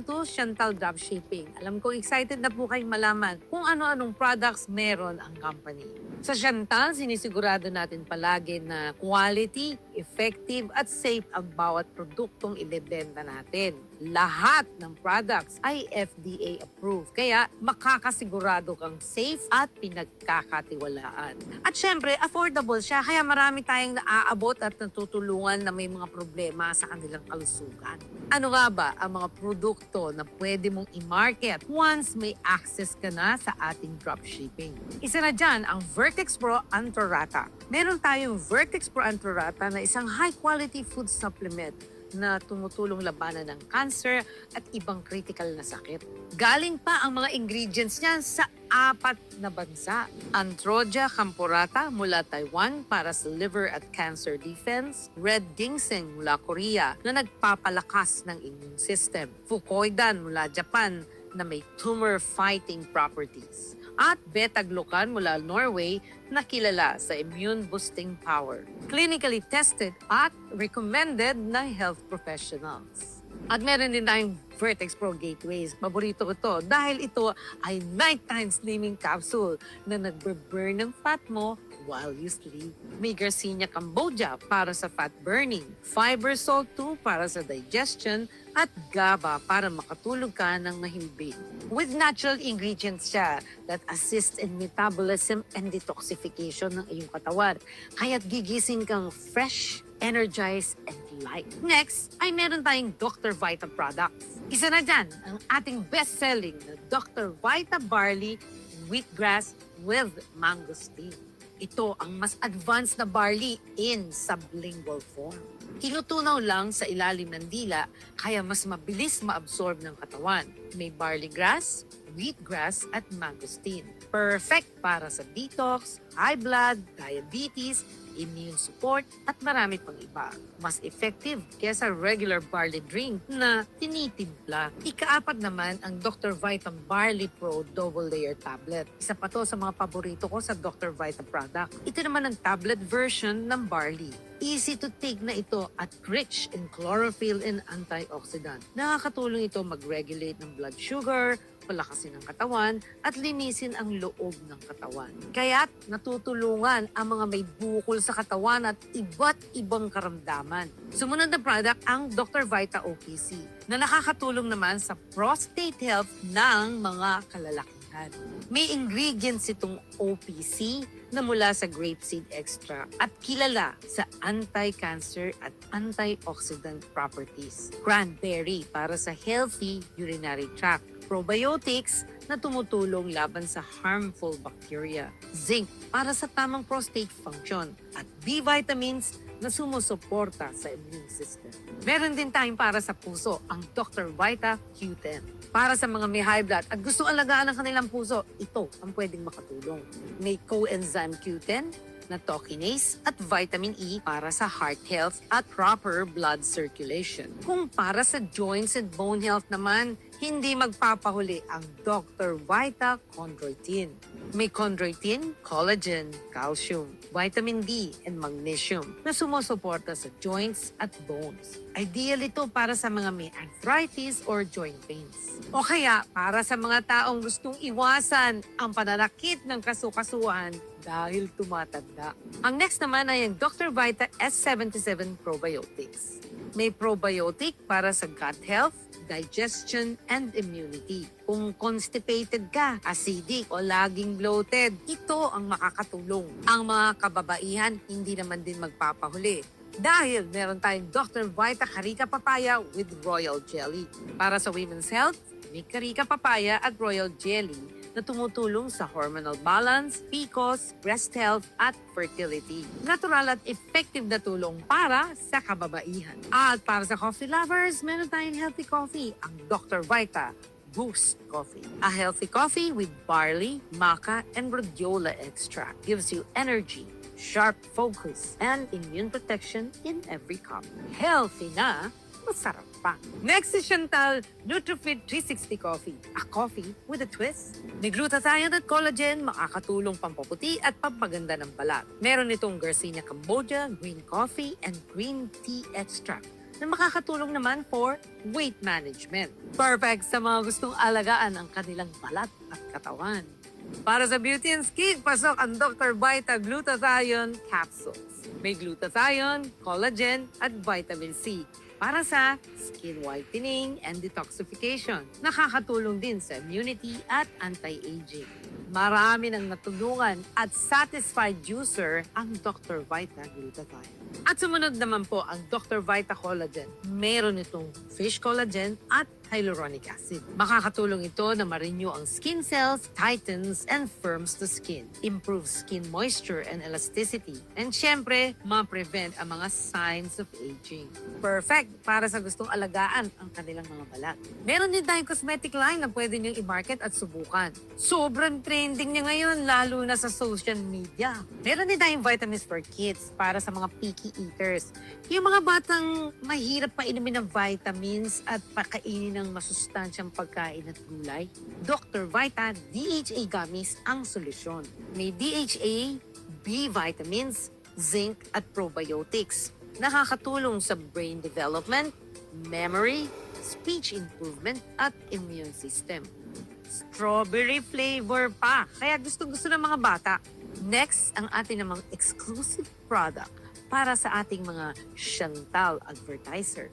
To Chantal Dropshipping. Alam ko excited na po kayong malaman kung ano-anong products meron ang company. Sa Chantal, sinisigurado natin palagi na quality, effective at safe ang bawat produktong ibebenta natin. Lahat ng products ay FDA approved, kaya makakasigurado kang safe at pinagkakatiwalaan. At syempre, affordable siya, kaya marami tayong naaabot at natutulungan na may mga problema sa kanilang kalusugan. Ano nga ba ang mga produkto na pwede mong i-market once may access ka na sa ating dropshipping? Isa na dyan ang Vertex Pro Antorata. Meron tayong Vertex Pro Antorata na isang high-quality food supplement na tumutulong labanan ng cancer at ibang critical na sakit. Galing pa ang mga ingredients niyan sa 4 na bansa. Antrodia campurata mula Taiwan para sa liver at cancer defense. Red ginseng mula Korea na nagpapalakas ng immune system. Fucoidan mula Japan na may tumor-fighting properties. At beta-glucan mula Norway na kilala sa immune-boosting power. Clinically tested at recommended ng health professionals. At meron din tayong Vertex Pro Gateways. Paborito ko to dahil ito ay nighttime slimming capsule na nagbe-burn ng fat mo while you sleep. May Garcinia Cambogia para sa fat burning, Fiber Salt 2 para sa digestion, at GABA para makatulog ka ng mahimbing. With natural ingredients siya that assist in metabolism and detoxification ng iyong katawan. Kaya't gigising kang fresh, energized, and light. Next, ay meron tayong Dr. Vita products. Isa na dyan, ang ating best-selling na Dr. Vita Barley Wheatgrass with Mangosteen. Ito ang mas advanced na barley in sublingual form. Tinutunaw lang sa ilalim ng dila, kaya mas mabilis maabsorb ng katawan. May barley grass, wheatgrass at mangosteen. Perfect para sa detox, high blood, diabetes, immune support, at marami pang iba. Mas effective kesa regular barley drink na tinitimpla. Ika-4 naman ang Dr. Vita Barley Pro Double Layer Tablet. Isa pa to sa mga paborito ko sa Dr. Vita product. Ito naman ang tablet version ng barley. Easy to take na ito at rich in chlorophyll and antioxidant. Nakakatulong ito mag-regulate ng blood sugar, palakasin ang katawan, at linisin ang loob ng katawan. Kaya't natutulungan ang mga may bukol sa katawan at iba't ibang karamdaman. Sumunod na product ang Dr. Vita OPC na nakakatulong naman sa prostate health ng mga kalalakihan. May ingredients itong OPC na mula sa grapeseed extract at kilala sa anti-cancer at antioxidant properties. Cranberry para sa healthy urinary tract. Probiotics na tumutulong laban sa harmful bacteria. Zinc para sa tamang prostate function. At B vitamins na sumusuporta sa immune system. Meron din tayong para sa puso, ang Dr. Vita Q10. Para sa mga may high blood at gusto alagaan ang kanilang puso, ito ang pwedeng makatulong. May coenzyme Q10 na tokinase at vitamin E para sa heart health at proper blood circulation. Kung para sa joints and bone health naman, hindi magpapahuli ang Dr. Vita Chondroitin. May chondroitin, collagen, calcium, vitamin D, and magnesium na sumusuporta sa joints at bones. Ideal ito para sa mga may arthritis or joint pains. O kaya para sa mga taong gustong iwasan ang pananakit ng kasukasuan dahil tumatanda. Ang next naman ay ang Dr. Vita S77 Probiotics. May probiotic para sa gut health, digestion, and immunity. Kung constipated ka, acidic, o laging bloated, ito ang makakatulong. Ang mga kababaihan hindi naman din magpapahuli. Dahil meron tayong Dr. Vita Carica Papaya with Royal Jelly. Para sa women's health, may Carica Papaya at Royal Jelly na tumutulong sa hormonal balance, PCOS, breast health, at fertility. Natural at effective na tulong para sa kababaihan. At para sa coffee lovers, meron tayong healthy coffee, ang Dr. Vita Boost Coffee. A healthy coffee with barley, maca, and rhodiola extract gives you energy, sharp focus, and immune protection in every cup. Healthy na, masarap pa. Next is Chantal NutriFit 360 Coffee. A coffee with a twist. May glutathione at collagen, makakatulong pampaputi at pampaganda ng balat. Meron itong Garcinia Cambogia, green coffee, and green tea extract na makakatulong naman for weight management. Perfect sa mga gustong alagaan ang kanilang balat at katawan. Para sa beauty and skin, pasok ang Dr. Vita Glutathione Capsules. May glutathione, collagen, at vitamin C para sa skin whitening and detoxification. Nakakatulong din sa immunity at anti-aging. Marami nang natulungan at satisfied user ang Dr. Vita Glutathione. At sumunod naman po ang Dr. Vita Collagen. Meron itong fish collagen at hyaluronic acid. Makakatulong ito na ma-renew ang skin cells, tightens, and firms the skin. Improves skin moisture and elasticity. And syempre, ma-prevent ang mga signs of aging. Perfect para sa gustong alagaan ang kanilang mga balat. Meron din tayong cosmetic line na pwede niyong i-market at subukan. Sobrang trending niya ngayon, lalo na sa social media. Meron din tayong vitamins for kids para sa mga picky eaters. Yung mga batang mahirap painumin ng vitamins at pakainin ng masustansyang pagkain at gulay, Dr. Vita DHA Gummies ang solusyon. May DHA, B vitamins, zinc at probiotics. Nakakatulong sa brain development, memory, speech improvement at immune system. Strawberry flavor pa, kaya gusto-gusto ng mga bata. Next, ang ating namang exclusive product para sa ating mga Chantal advertiser.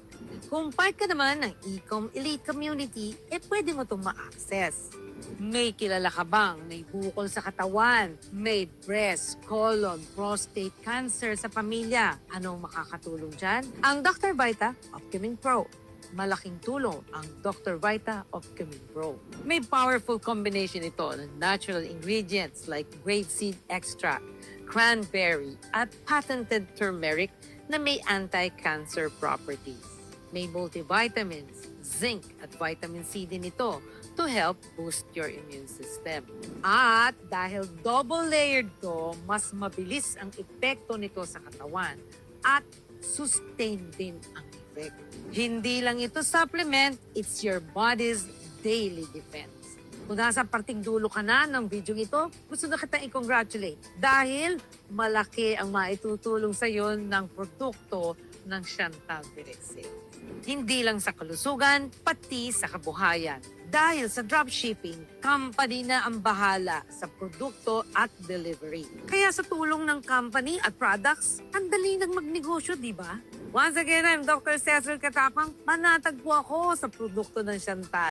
Kung part ka naman ng Ecom Elite Community, pwede mo itong ma-access. May kilala ka bang may bukol sa katawan, may breast, colon, prostate cancer sa pamilya? Anong makakatulong dyan? Ang Dr. Vita Optimin Pro. Malaking tulong ang Dr. Vita Optimin Pro. May powerful combination ito ng natural ingredients like grapeseed extract, cranberry, at patented turmeric na may anti-cancer properties. May multivitamins, zinc at vitamin C din ito to help boost your immune system. At dahil double-layered to, mas mabilis ang epekto nito sa katawan at sustain din ang effect. Hindi lang ito supplement, it's your body's daily defense. Kung nasa parting dulo ka na ng video ito, gusto na kita i-congratulate dahil malaki ang maitutulong sa iyo ng produkto ng Chantal Direxel. Hindi lang sa kalusugan, pati sa kabuhayan. Dahil sa dropshipping, company na ang bahala sa produkto at delivery. Kaya sa tulong ng company at products, ang dali nang magnegosyo, di ba? Once again, I'm Dr. Cecil Katapang. Manatagpo ako sa produkto ng Chantal.